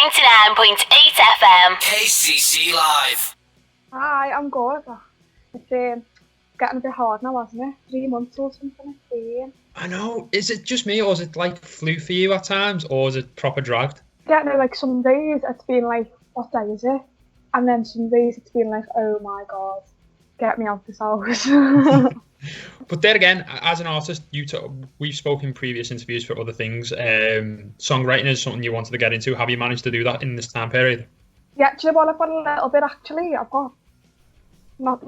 99.8 FM. KCC Live. Hi, I'm good. It's getting a bit hard now, hasn't it? 3 months or something it's been. I know. Is it just me, or is it like flu for you at times, or is it proper dragged? Yeah, no, like some days it's been like, what day is it? And then some days it's been like, oh my god, get me out this house. But there again, as an artist, we've spoken in previous interviews for other things. Songwriting is something you wanted to get into. Have you managed to do that in this time period? Yeah, do you know what? I've got a little bit actually. I've got not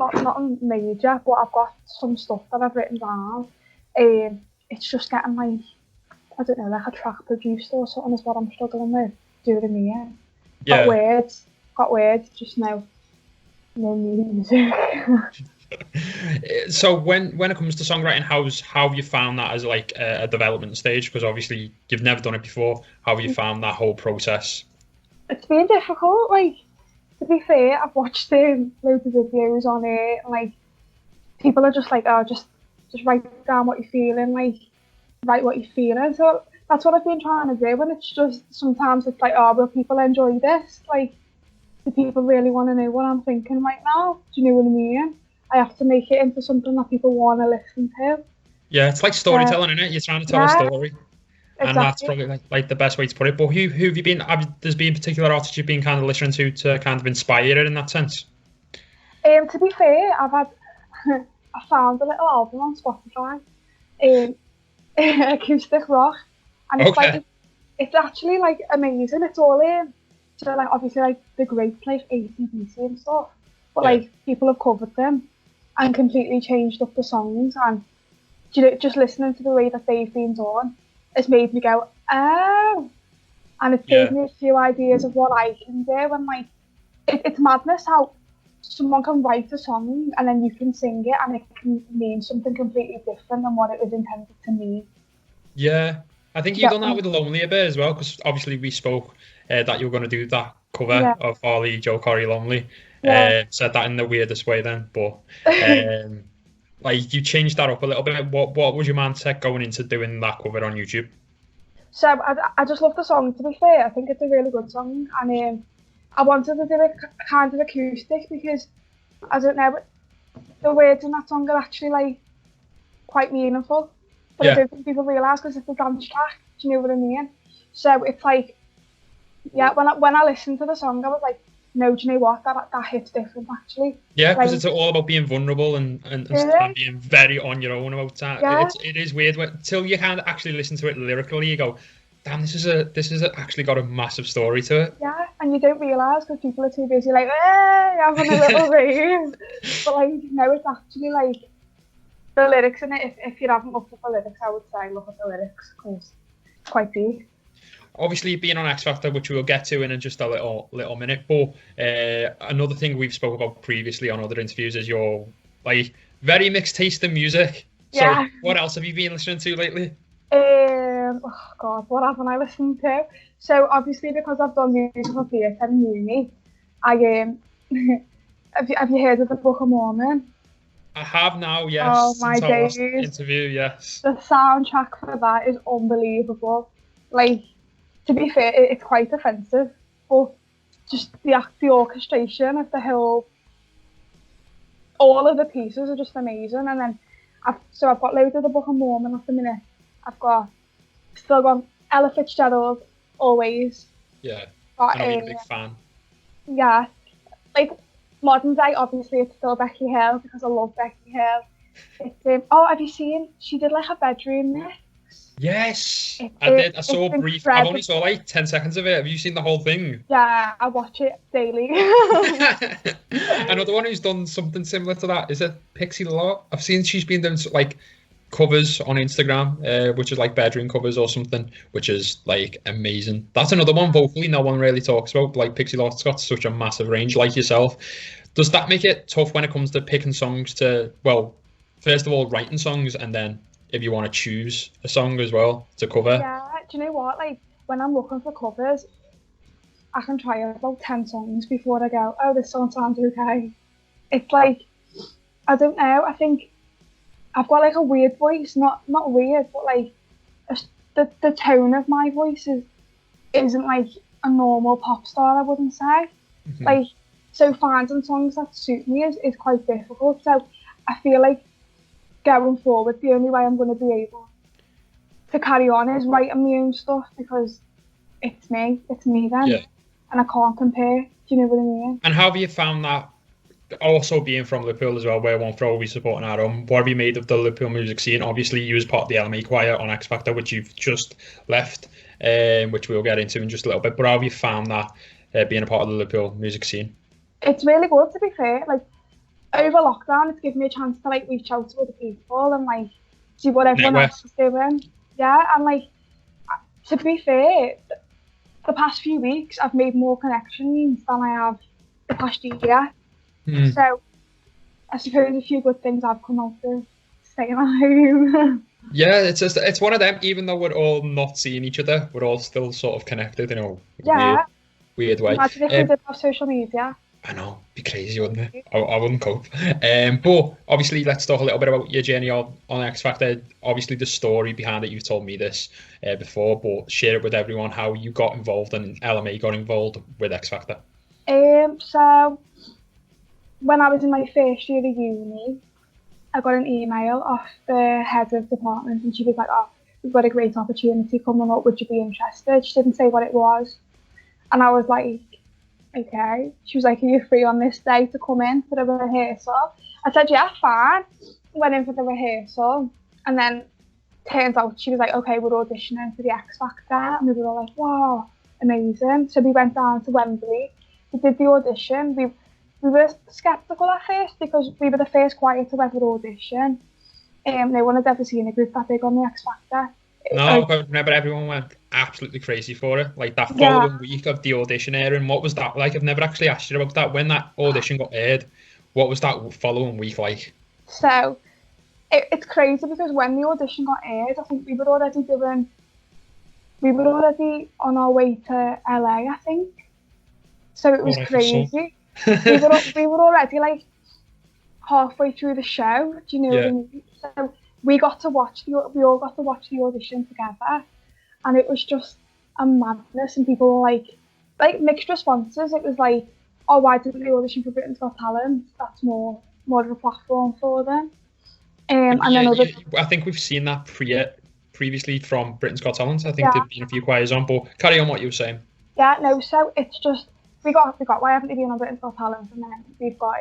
major, but I've got some stuff that I've written down. It's just getting like, I don't know, like a track produced or something is what I'm struggling with doing here. Yeah. Got words, just no music. So when it comes to songwriting, how have you found that as like a development stage? Because obviously you've never done it before. How have you found that whole process? It's been difficult. Like, to be fair, I've watched loads of videos on it. And, like, people are just like, oh, just write down what you're feeling. Like, write what you're feeling. So that's what I've been trying to do. And it's just sometimes it's like, oh, will people enjoy this? Like, do people really want to know what I'm thinking right now? Do you know what I mean? I have to make it into something that people want to listen to. Yeah, it's like storytelling, isn't it? You're trying to tell a story. Exactly. And that's probably like the best way to put it. But who have you been? There's been particular artists you've been kind of listening to kind of inspire you in that sense? To be fair, I found a little album on Spotify, acoustic rock, and it's like it's actually like amazing. It's all in, so like obviously like the great like AC/DC and stuff, but like people have covered them and completely changed up the songs, and you know, just listening to the way that they've been done, it's made me go, oh, and it's gave me a few ideas of what I can do. And like, it's madness how someone can write a song and then you can sing it and it can mean something completely different than what it was intended to mean. Yeah, I think you've done that with Lonely a bit as well, because obviously we spoke that you were going to do that cover of Farley Joe Corey Lonely. Said that in the weirdest way then, but like you changed that up a little bit. What was your mindset going into doing that cover on YouTube? So I just love the song, to be fair. I think it's a really good song, and I wanted to do it kind of acoustic because, I don't know, the words in that song are actually like quite meaningful, but I don't think people realise because it's a dance track. Do you know what I mean? So it's like, yeah, when I listened to the song, I was like, no, do you know what? That hits different actually. Yeah, because it's all about being vulnerable and being very on your own about that. Yeah. It is weird until you kind of actually listen to it lyrically. You go, damn, this is actually got a massive story to it. Yeah, and you don't realise because people are too busy like, having a little rave. But like, no, it's actually like the lyrics in it. If you haven't looked at the lyrics, I would say look at the lyrics because it's quite deep. Obviously, being on X Factor, which we'll get to in just a little minute, but another thing we've spoke about previously on other interviews is your like very mixed taste in music. Yeah. So, what else have you been listening to lately? Oh God, what haven't I listened to? So obviously, because I've done musical theatre in uni, I have you heard of the Book of Mormon? I have now, yes. Oh my days! Interview, yes. The soundtrack for that is unbelievable. Like, to be fair, it's quite offensive, but just the orchestration of the whole, all of the pieces are just amazing. And then I've got loads of the Book of Mormon at the minute. I've still got Ella Fitzgerald, always. Yeah, I know you're a big fan. Yeah, like modern day, obviously it's still Becky Hill because I love Becky Hill. It's have you seen? She did like a bedroom mix. Yes, I did. I saw a brief. I only saw like 10 seconds of it. Have you seen the whole thing? Yeah, I watch it daily. Another one who's done something similar to that is Pixie Lott. I've seen she's been doing like covers on Instagram, which is like bedroom covers or something, which is like amazing. That's another one vocally no one really talks about. Like Pixie Lott's got such a massive range, like yourself. Does that make it tough when it comes to picking songs to, well, first of all, writing songs, and then if you want to choose a song as well to cover? Yeah, do you know what? Like, when I'm looking for covers, I can try about 10 songs before I go, oh, this song sounds okay. It's like, I don't know, I think I've got like a weird voice, not weird, but like the tone of my voice isn't like a normal pop star, I wouldn't say. Like, so finding songs that suit me is quite difficult. So I feel like going forward, the only way I'm going to be able to carry on is writing my own stuff, because it's me then. Yeah. And I can't compare. Do you know what I mean? And how have you found that, also being from Liverpool as well, where one for always supporting our own? What have you made of the Liverpool music scene? Obviously, you was part of the LMA Choir on X Factor, which you've just left, which we'll get into in just a little bit. But how have you found that, being a part of the Liverpool music scene? It's really good, to be fair. Like, over lockdown, it's given me a chance to like reach out to other people and like see what everyone else is doing. Yeah, and like, to be fair, the past few weeks I've made more connections than I have the past year. So I suppose a few good things have come out of staying at home. Yeah, it's one of them. Even though we're all not seeing each other, we're all still sort of connected, you know. Yeah. Weird way. Imagine if we did have social media. I know, it'd be crazy, wouldn't it? I wouldn't cope. But obviously, let's talk a little bit about your journey on X Factor. Obviously, the story behind it, you've told me this before, but share it with everyone how you got involved and LMA got involved with X Factor. So when I was in my first year of uni, I got an email off the head of department, and she was like, "Oh, we've got a great opportunity coming up. Would you be interested?" She didn't say what it was, and I was like, okay. She was like, "Are you free on this day to come in for the rehearsal?" I said, "Yeah, fine." Went in for the rehearsal, and then turns out she was like, "Okay, we're auditioning for the X Factor," and we were all like, "Wow, amazing." So we went down to Wembley, we did the audition. We were sceptical at first because we were the first choir to ever audition. No one had ever seen a group that big on the X Factor. No, I remember everyone went absolutely crazy for it. Like that following week of the audition airing, what was that like? I've never actually asked you about that. When that audition got aired, what was that following week like? So it's crazy because when the audition got aired, I think we were already on our way to LA, I think. So it was crazy. we were already like halfway through the show. Do you know what I mean? So we all got to watch the audition together, and it was just a madness. And people were like mixed responses. It was like, "Oh, why didn't they audition for Britain's Got Talent? That's more of a platform for them." And then I think we've seen that previously from Britain's Got Talent. I think there've been a few choirs on, but carry on what you were saying. Yeah, no. So it's just we got why haven't they been on Britain's Got Talent? And then we've got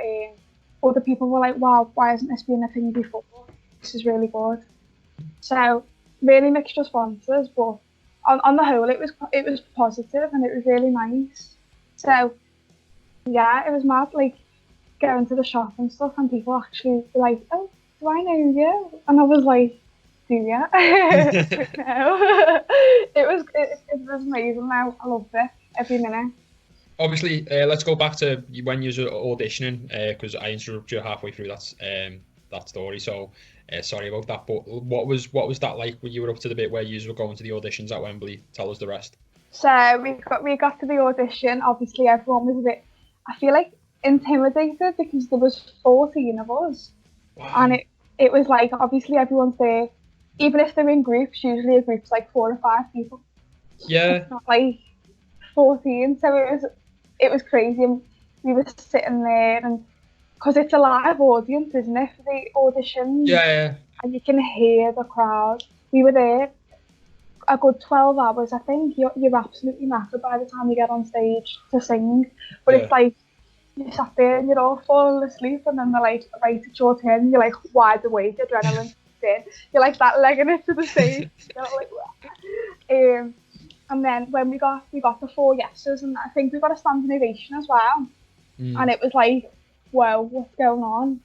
other people were like, "Wow, why hasn't this been a thing before? This is really good." So really mixed responses, but on the whole, it was positive and it was really nice. So yeah, it was mad. Like going to the shop and stuff, and people actually were like, "Oh, do I know you?" And I was like, "Do you?" No. It was amazing. Now I loved it every minute. Obviously, let's go back to when you were auditioning, because I interrupted you halfway through that story. So sorry about that. But what was that like when you were up to the bit where you were going to the auditions at Wembley? Tell us the rest. So we got to the audition. Obviously, everyone was a bit, I feel like, intimidated because there was 14 of us, and it was like obviously everyone's there, even if they're in groups. Usually a group's like 4 or 5 people. Yeah. It's not like 14, so it was crazy. And we were sitting there, and because it's a live audience, isn't it, for the auditions? Yeah. And you can hear the crowd. We were there a good 12 hours, I think. You're absolutely knackered by the time you get on stage to sing. But it's like, you sat there and you're all falling asleep, and then they're like, "Right, it's your turn." And you're like wide awake, adrenaline in. You're like that legging it to the stage. And then when we got the 4 yeses, and I think we got a standing ovation as well. And it was like, whoa, what's going on?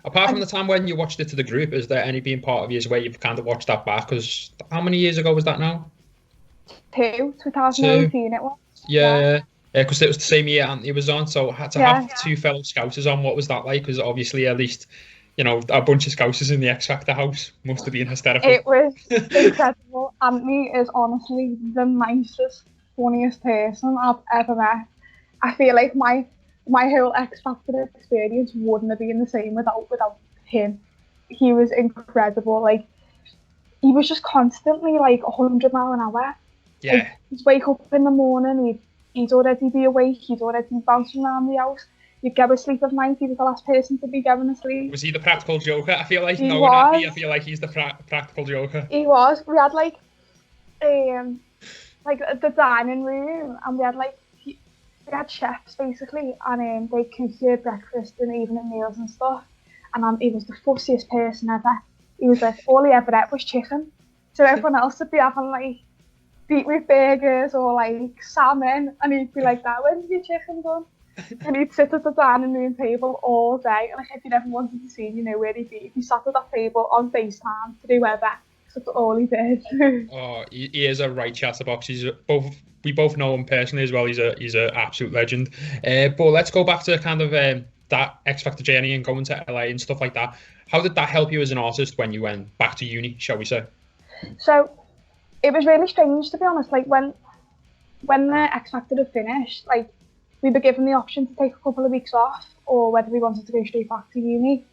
Apart from the time when you watched it to the group, is there any being part of you where you've kind of watched that back? Because how many years ago was that now? 2018 it was. Yeah. Because it was the same year Anthony was on, so I had to have 2 fellow Scousers on. What was that like? Because obviously, at least, you know, a bunch of Scousers in the X Factor house must have been hysterical. It was incredible. Anthony is honestly the nicest, funniest person I've ever met. I feel like my whole X Factor experience wouldn't have been the same without him. He was incredible. Like, he was just constantly like 100 miles an hour. Yeah. Like, he'd wake up in the morning, he'd he'd already be awake, he'd already be bouncing around the house. You'd go asleep at night, he was the last person to be going asleep. Was he the practical joker? I feel like He no was. one happy. I feel like he's the practical joker. He was. We had like the dining room, and we had chefs basically, and they cooked your breakfast and evening meals and stuff. And he was the fussiest person ever. He was like, all he ever ate was chicken. So everyone else would be having like beetroot burgers or like salmon, and he'd be like, "That when's your chicken done?" And he'd sit at the dining room table all day. And like, if you never wanted to see, where he'd be. He sat at that table on FaceTime to do whatever. That's all he did. Oh, he is a right chatterbox. We both know him personally as well. He's an absolute legend. But let's go back to kind of that X Factor journey and going to LA and stuff like that. How did that help you as an artist when you went back to uni, shall we say? So it was really strange, to be honest. Like when the X Factor had finished, like we were given the option to take a couple of weeks off, or whether we wanted to go straight back to uni.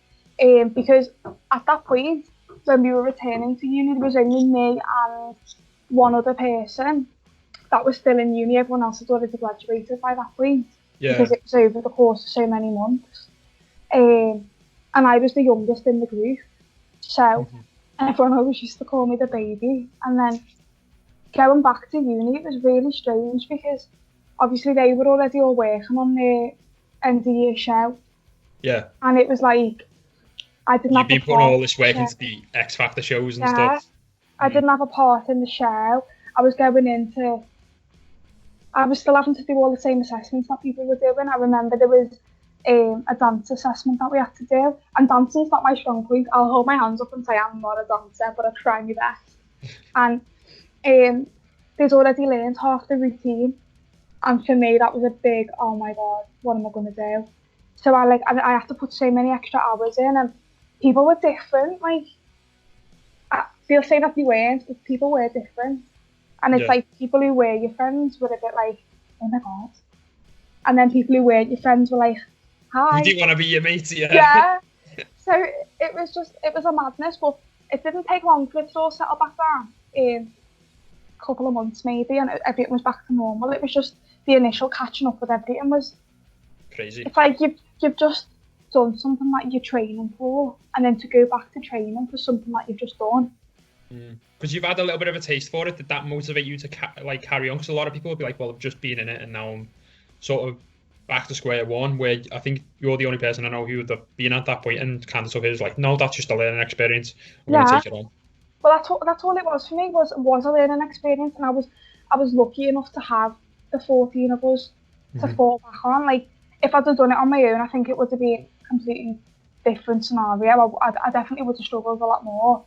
Because at that point, when we were returning to uni, there was only me and one other person that was still in uni. Everyone else had already graduated by that point. Yeah. Because it was over the course of so many months. And I was the youngest in the group. So everyone always used to call me the baby. And then going back to uni, it was really strange because obviously they were already all working on their end of year show. Yeah. And it was like, I didn't have a part. You've been putting all this work into the X Factor shows and stuff. I didn't have a part in the show. I was still having to do all the same assessments that people were doing. I remember there was a dance assessment that we had to do, and dancing is not my strong point. I'll hold my hands up and say I'm not a dancer, but I try my best. And they'd already learned half the routine, and for me that was a big, oh my god, what am I going to do? So I had to put so many extra hours in, and people were different. Like, they'll say that they weren't, but people were different. And it's like people who were your friends were a bit like, oh my god. And then people who weren't your friends were like, hi. You didn't want to be your mates, Yeah. So it was a madness, but it didn't take long for it to all settle back down. In a couple of months maybe, and everything was back to normal. It was just the initial catching up with everything was crazy. It's like you've just done something that you're training for, and then to go back to training for something that you've just done. Because you've had a little bit of a taste for it. Did that motivate you to carry on? Because a lot of people would be like, well, I've just been in it and now I'm sort of back to square one, where I think you're the only person I know who would have been at that point and kind of took it as like, no, that's just a learning experience. I'm going to take it on. Well, that's all it was for me, was a learning experience, and I was lucky enough to have the 14 of us to fall back on. Like, if I'd have done it on my own, I think it would have been a completely different scenario. I definitely would have struggled a lot more.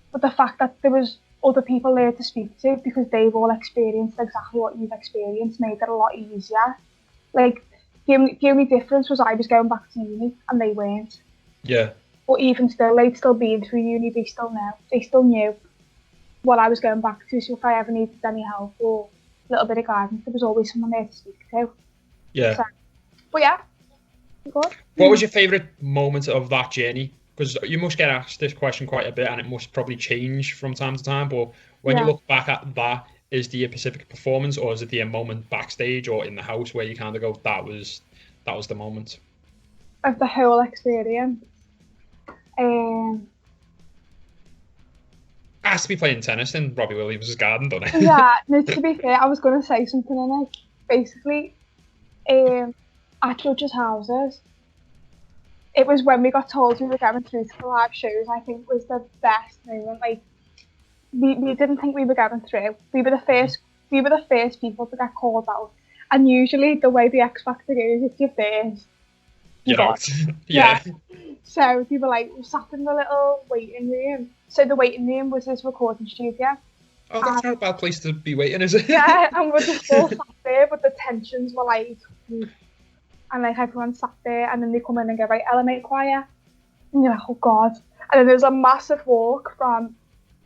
But the fact that there was other people there to speak to, because they've all experienced exactly what you've experienced, made it a lot easier. Like, the only difference was I was going back to uni and they weren't. Yeah. But even still, they'd still been through uni, they still knew what I was going back to, so if I ever needed any help or a little bit of guidance, there was always someone there to speak to. Yeah. So, but yeah, good. What was your favourite moment of that journey? Because you must get asked this question quite a bit, and it must probably change from time to time. But when you look back at that, is the Pacific performance, or is it the moment backstage or in the house where you kind of go, that was the moment? Of the whole experience. Has to be playing tennis in Robbie Williams' garden, doesn't it? Yeah, no, to be fair, I was going to say something, and basically, at judges' houses, it was when we got told we were going through to the live shows, I think was the best moment. Like, we didn't think we were going through. We were the first people to get called out. And usually the way the X Factor goes, if you're first, you're out. Yeah. So we were like, we sat in the little waiting room. So the waiting room was his recording studio. Oh, that's not a bad place to be waiting, is it? Yeah, and we're just all sat there, but the tensions were like, and like everyone sat there, and then they come in and go, right, LMA Choir, and you're like, oh god. And then there's a massive walk from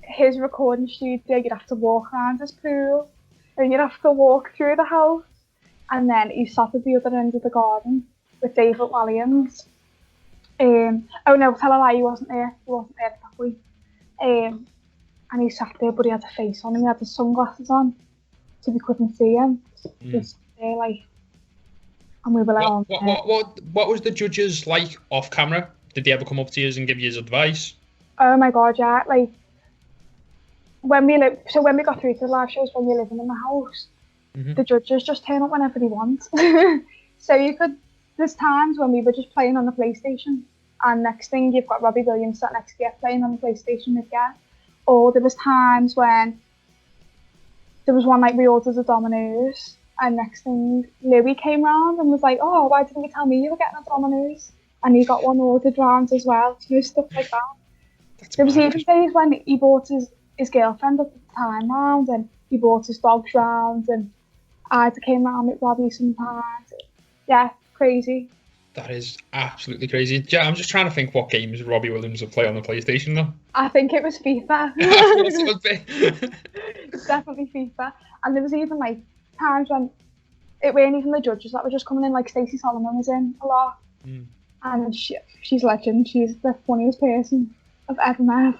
his recording studio. You'd have to walk around his pool, and you'd have to walk through the house, and then he sat at the other end of the garden with David Williams. Oh no, tell a lie, he wasn't there at that point. And he sat there, but he had a face on him, he had his sunglasses on, so we couldn't see him. Just there, like, and we were like, what was the judges like off camera? Did they ever come up to you and give you his advice? oh my god, yeah, like when we got through to the live shows, when you're living in the house, the judges just turn up whenever they want. So there's times when we were just playing on the PlayStation, and next thing you've got Robbie Williams sat next to you playing on the PlayStation again. Or there was times when there was one night we ordered a Domino's, and next thing Louis came round and was like, oh, why didn't you tell me you were getting a Domino's? And he got one ordered round as well, stuff like that. There was even days when he brought his girlfriend at the time round, and he brought his dogs round, and Ida came round with Robbie sometimes. Yeah, crazy. That is absolutely crazy. Yeah, I'm just trying to think what games Robbie Williams would play on the PlayStation though. I think it was FIFA. Of course it would be. It's definitely FIFA. And there was even like times when it weren't even the judges that were just coming in, like Stacey Solomon was in a lot. And she's legend. She's the funniest person I've ever met.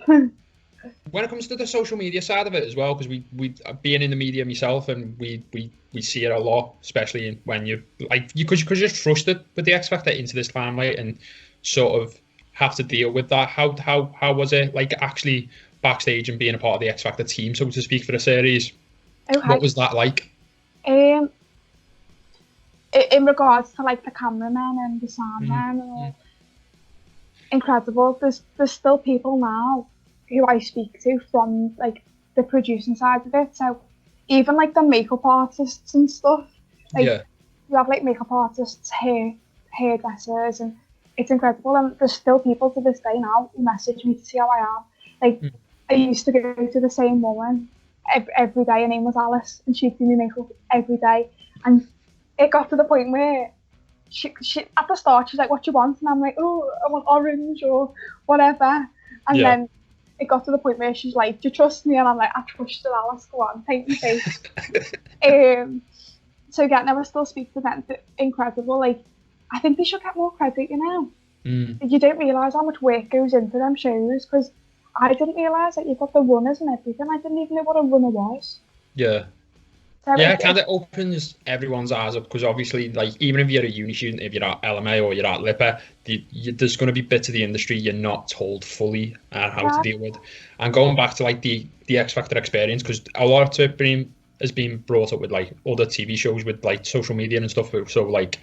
When it comes to the social media side of it as well, because we being in the media myself, and we see it a lot, especially when you like because you're trusted with the X Factor into this limelight and sort of have to deal with that. How was it like actually backstage and being a part of the X Factor team, so to speak, for the series? Okay. What was that like? In regards to like the cameraman and the soundman and all, incredible. There's still people now who I speak to from like the producing side of it. So even like the makeup artists and stuff, like you have like makeup artists, hairdressers, and it's incredible. And there's still people to this day now who message me to see how I am. Like I used to go to the same woman every day. Her name was Alice, and she'd do my makeup every day. And it got to the point where she at the start she's like, "What do you want?" And I'm like, "Oh, I want orange or whatever." And then it got to the point where she's like, "Do you trust me?" And I'm like, "I trust you, Alice. Go on, paint your face." So again, I still speak to them. They're incredible. Like, I think they should get more credit. You know, you don't realise how much work goes into them shows, because I didn't realise that you've got the runners and everything. I didn't even know what a runner was. Yeah. So yeah, it kind of opens everyone's eyes up, because obviously, like, even if you're a uni student, if you're at LMA or you're at LIPA, there's going to be bits of the industry you're not told fully how to deal with. And going back to like the X Factor experience, because a lot of it has been brought up with like other TV shows with like social media and stuff. So like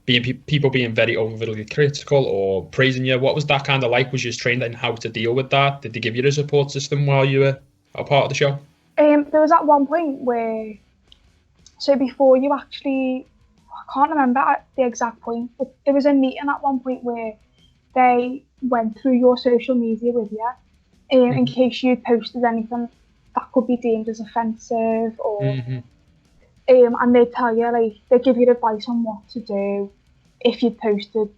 people being very overly critical or praising you. What was that kind of like? Was you trained in how to deal with that? Did they give you the support system while you were a part of the show? There was at one point where, so before you actually, I can't remember the exact point, but there was a meeting at one point where they went through your social media with you in case you posted anything that could be deemed as offensive, or and they tell you, like, they give you advice on what to do if you posted.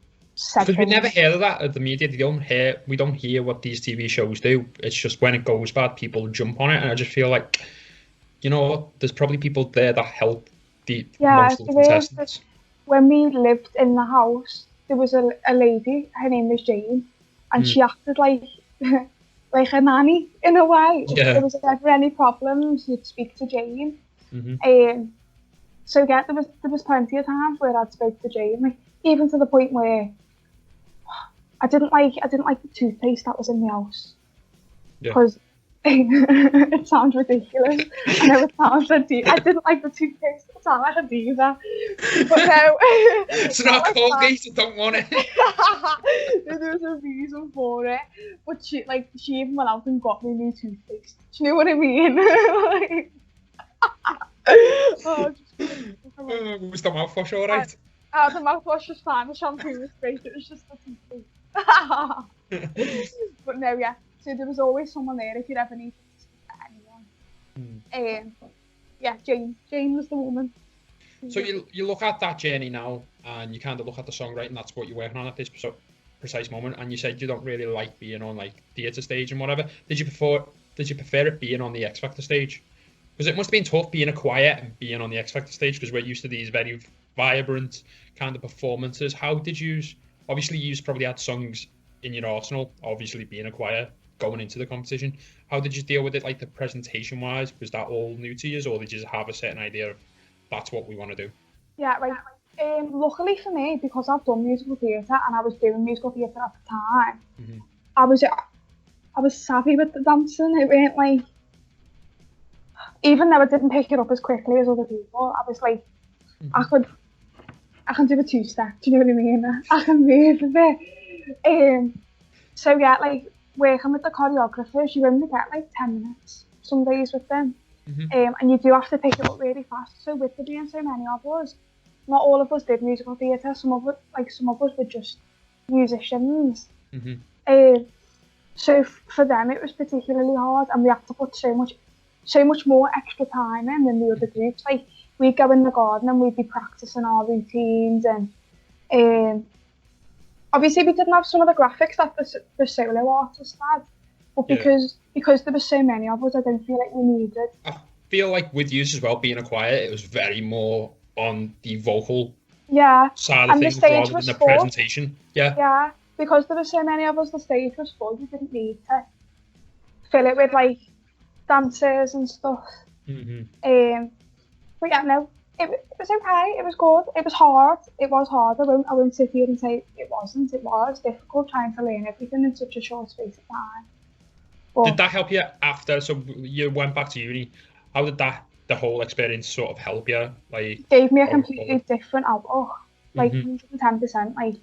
Because we never hear of that at the media. We don't hear what these TV shows do. It's just when it goes bad, people jump on it, and I just feel like, you know what, there's probably people there that help most of the contestants. When we lived in the house, there was a lady, her name was Jane, and she acted like like a nanny in a way. If there was ever any problems, you'd speak to Jane. So yeah, there was plenty of times where I'd spoke to Jane, like, even to the point where I didn't like the toothpaste that was in the house, because it sounds ridiculous. I know it sounds ridiculous. I didn't like the toothpaste. It sounded like a diva, but no. It's not Colgate. I don't want it. There was a reason for it, but she even went out and got me new toothpaste. Do you know what I mean? Was the mouthwash all right? The mouthwash was fine. The shampoo was great. It was just the toothpaste. But no, yeah. So there was always someone there if you'd ever needed to speak to anyone. Jane was the woman. So you look at that journey now, and you kind of look at the songwriting. That's what you're working on at this precise moment. And you said you don't really like being on like theatre stage and whatever. Did you prefer it being on the X Factor stage? Because it must have been tough being a choir and being on the X Factor stage, because we're used to these very vibrant kind of performances. How did you? Obviously, you probably had songs in your arsenal, obviously being a choir. going into the competition. How did you deal with it, like the presentation wise? Was that all new to you, or did you just have a certain idea of that's what we want to do? Yeah, right. Luckily for me, because I've done musical theatre and I was doing musical theatre at the time, Mm-hmm. I was savvy with the dancing. It weren't like, even though I didn't pick it up as quickly as other people, I was like, Mm-hmm. I can do a two-step, do you know what I mean? I can move a bit. So yeah, like working with the choreographers, you only get like 10 minutes some days with them. Mm-hmm. And you do have to pick it up really fast. So with there being so many of us, not all of us did musical theatre. Some of us were just musicians. Mm-hmm. So for them it was particularly hard, and we had to put so much more extra time in than the other groups. Like we'd go in the garden and we'd be practicing our routines, and obviously we didn't have some of the graphics that the solo artists had, but because there were so many of us, I don't feel like we needed. I feel like with you as well, being a choir, it was very more on the vocal side of and things the stage rather than was the full. presentation. Yeah, because there were so many of us, the stage was full. You didn't need to fill it with like dancers and stuff. Mm-hmm. But yeah, no, it was okay. It was good. It was hard. It was hard. I won't sit here and say it wasn't. It was difficult trying to learn everything in such a short space of time. But Did that help you after? So you went back to uni. How did the whole experience sort of help you? Like, gave me a completely different outlook. Like 110%. Like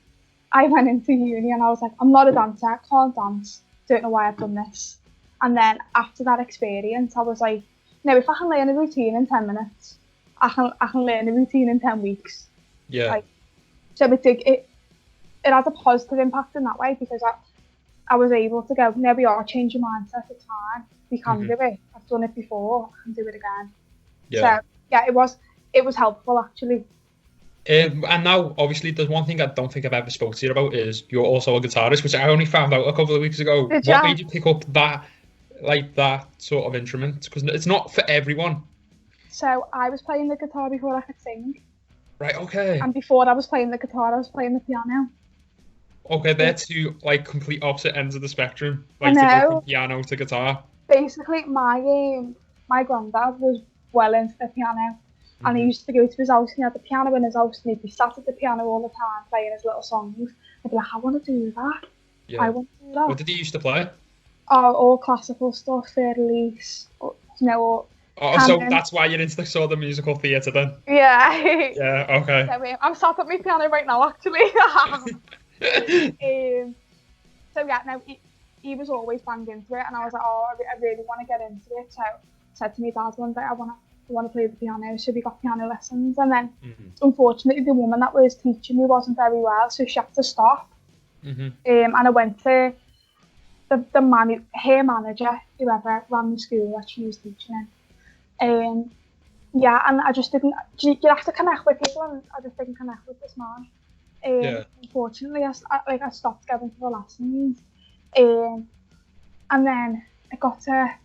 I went into uni and I was like, I'm not a dancer. I can't dance. Don't know why I've done this. And then after that experience, I was like, no, if I can learn a routine in 10 minutes, I can learn a routine in 10 weeks. Yeah. Like, so it had a positive impact in that way, because I was able to go, no, we are changing mindset at time. We can do it. I've done it before. I can do it again. Yeah. So yeah, it was helpful actually. And now, obviously, there's one thing I don't think I've ever spoken to you about is you're also a guitarist, which I only found out a couple of weeks ago. Did What ya? made you pick up that sort of instrument? Because it's not for everyone. So I was playing the guitar before I could sing. Right, okay. And before I was playing the guitar, I was playing the piano. Okay, they're two like complete opposite ends of the spectrum. I Like to go know. from piano to guitar. Basically, my granddad was well into the piano, and he used to go to his house and he had the piano in his house, and he'd be sat at the piano all the time playing his little songs. I'd be like, I want to do that. Yeah. I want to do that. What did he used to play? All classical stuff, Fur-de-Lis, you know. So that's why you're into the musical theatre then? Yeah. Yeah, okay. So, I'm sat at my piano right now, actually. So yeah, no, he was always banged into it, and I was like, oh, I really want to get into it. So I said to my dad one day, I want to play the piano, so we got piano lessons, and then unfortunately the woman that was teaching me wasn't very well, so she had to stop. And I went to her manager, whoever ran the school that she was teaching in. Yeah, and I just didn't. You have to connect with people, and I just didn't connect with this man. Unfortunately, I stopped going to the lessons. And then I got to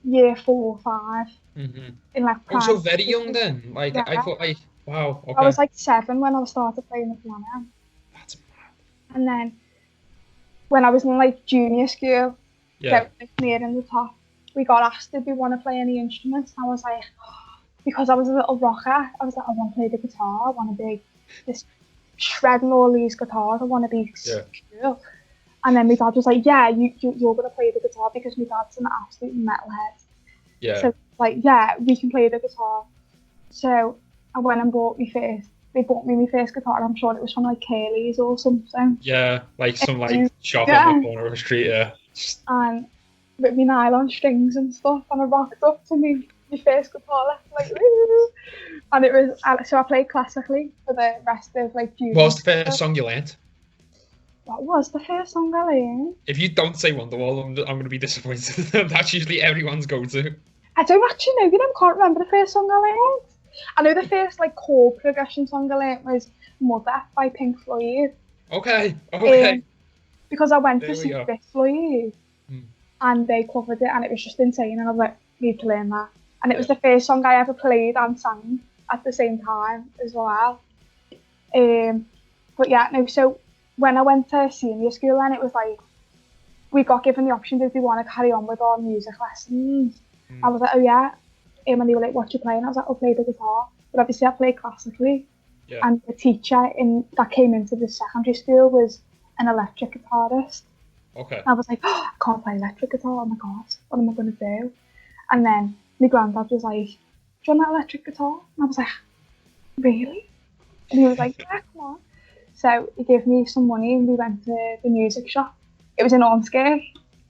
year 4 or 5 in like. Oh, so very young then. Like I thought, wow. Okay. I was like 7 when I started playing the piano. That's mad. And then when I was in like junior school, nearing the top, we got asked if we want to play any instruments. And I was like, because I was a little rocker, I was like, I want to play the guitar. I want to be this shredding all these guitars. I want to be cool. And then my dad was like, yeah, you're going to play the guitar, because my dad's an absolute metalhead. Yeah. So like, yeah, we can play the guitar. So I went and they bought me my first guitar. I'm sure it was from like Curly's or something. Yeah, like some like shop on the corner of the street, yeah. And with me nylon strings and stuff, and I rocked up to me first guitar lesson, like, woo! And it was, so I played classically for the rest of like junior. What was the first song you learned? What was the first song I learned? If you don't say Wonderwall, I'm going to be disappointed. That's usually everyone's go-to. I don't actually know, I can't remember the first song I learned. I know the first like chord progression song I learned was Mother by Pink Floyd. Okay. Because I went to see Pink Floyd and they covered it, and it was just insane, and I was like, need to learn that. And it was the first song I ever played and sang at the same time as well. But yeah, no, so when I went to senior school then, it was like we got given the option, did we want to carry on with our music lessons? I was like, oh yeah. And they were like, what you playing? I was like, I'll play the guitar. But obviously I play classically. Yeah. And the teacher that came into the secondary school was an electric guitarist. Okay. I was like, oh, I can't play electric guitar, oh my god, what am I going to do? And then my granddad was like, do you want that electric guitar? And I was like, really? And he was like, yeah, come on. So he gave me some money and we went to the music shop. It was in Ormskirk.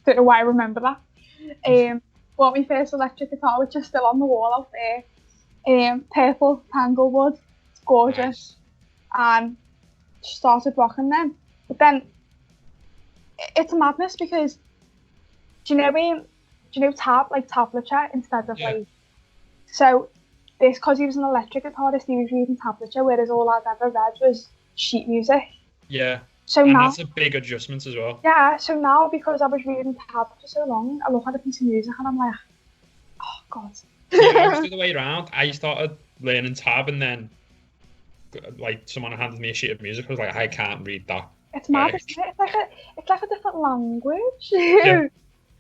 Don't know why I remember that. Bought my first electric guitar, which is still on the wall out there. Purple Tanglewood. It's gorgeous. Nice. And started rocking them. But then it's madness because do you know tablature instead of like, so this, because he was an electric guitarist, he was reading tablature, whereas all I'd ever read was sheet music. Yeah. So and now that's a big adjustment as well. Yeah, so now because I was reading tab for so long, I look at a piece of music and I'm like, oh god. Yeah, I was the other way around. I started learning tab and then like someone handed me a sheet of music. I was like, I can't read that. It's mad, isn't it? It's like a different language. Yeah.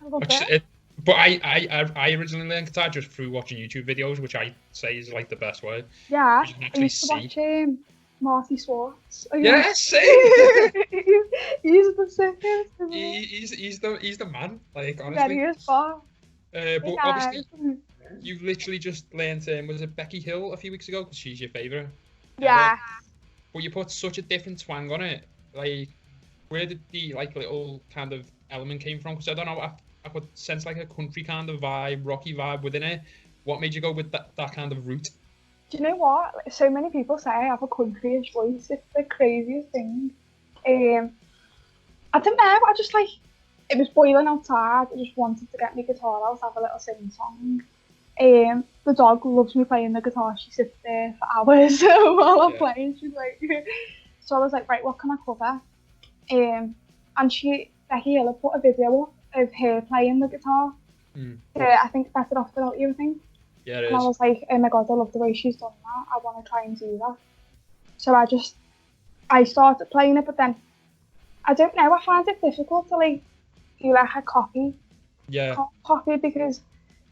I love it. But I originally learned guitar just through watching YouTube videos, which I say is like the best way. Yeah, You can I actually used to watch Marty Swartz. Yes, see? He's the sickest. He's the man. Like Yeah, honestly. he is far. But obviously, you've literally just learned. Was it Becky Hill a few weeks ago? Because she's your favourite. Yeah. But you put such a different twang on it. Like, where did the like little kind of element came from? Because I don't know. I could sense like a country kind of vibe, rocky vibe within it. What made you go with that kind of route? Do you know what? So many people say I have a countryish voice. It's the craziest thing. I don't know. I just like, it was boiling outside. I just wanted to get my guitar out, have a little sing song. The dog loves me playing the guitar. She sits there for hours while I'm playing. She's like, so I was like, right, what can I cover? And Becky Hill put a video up of her playing the guitar. I think Better Off Without You, I think. Yeah, it and is. I was like, oh my god, I love the way she's done that. I want to try and do that. So I started playing it, but then I don't know. I find it difficult to like do like a copy. Yeah. Copy because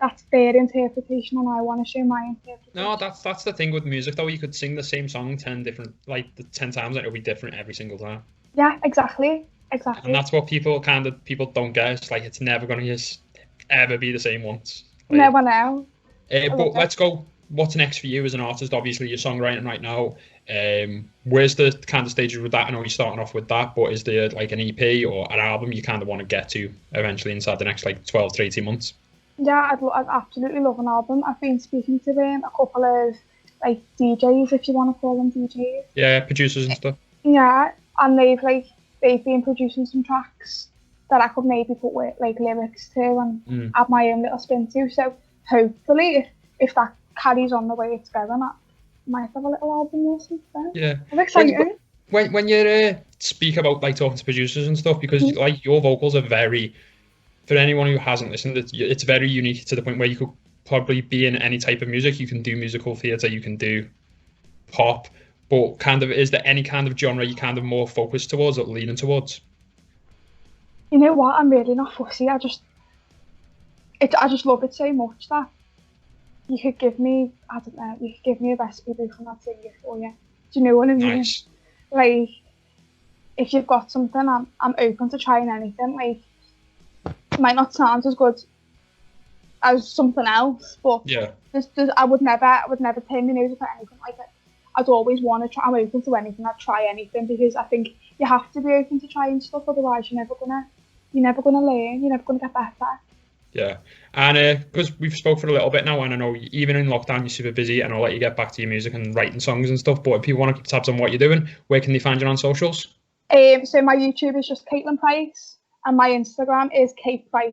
that's their interpretation, and I want to show my interpretation. No, that's the thing with music though. You could sing the same song 10 times, and it'll be different every single time. Yeah, exactly. And that's what people don't get. It's like it's never gonna ever be the same once. Like, never know. But let's go. What's next for you as an artist? Obviously, you're songwriting right now. Where's the kind of stages with that? I know you're starting off with that, but is there like an EP or an album you kind of want to get to eventually inside the next like 12 to 18 months? Yeah, I'd absolutely love an album. I've been speaking to a couple of like DJs, if you want to call them DJs. Yeah, producers and stuff. Yeah, and they've been producing some tracks that I could maybe put with like lyrics to and add my own little spin to. So hopefully, if that carries on the way it's going, I might have a little album or something. Yeah, I'm excited. When you speak about like talking to producers and stuff, because like your vocals are very, for anyone who hasn't listened, it's very unique to the point where you could probably be in any type of music. You can do musical theatre, you can do pop, but kind of is there any kind of genre you kind of more focused towards or leaning towards? You know what? I'm really not fussy. I just love it so much that you could give me, I don't know, you could give me a recipe book and I'd sing it for you. Do you know what I mean? Nice. Like, if you've got something, I'm open to trying anything. Like, it might not sound as good as something else, but I would never turn my nose up at anything like it. I'd always want to try. I'm open to anything. I'd try anything because I think you have to be open to trying stuff. Otherwise, you're never gonna learn. You're never gonna get better. Yeah, and because we've spoke for a little bit now, and I know even in lockdown you're super busy, and I'll let you get back to your music and writing songs and stuff. But if people want to keep tabs on what you're doing, where can they find you on socials? So my YouTube is just Catlin Price, and my Instagram is Kate Price.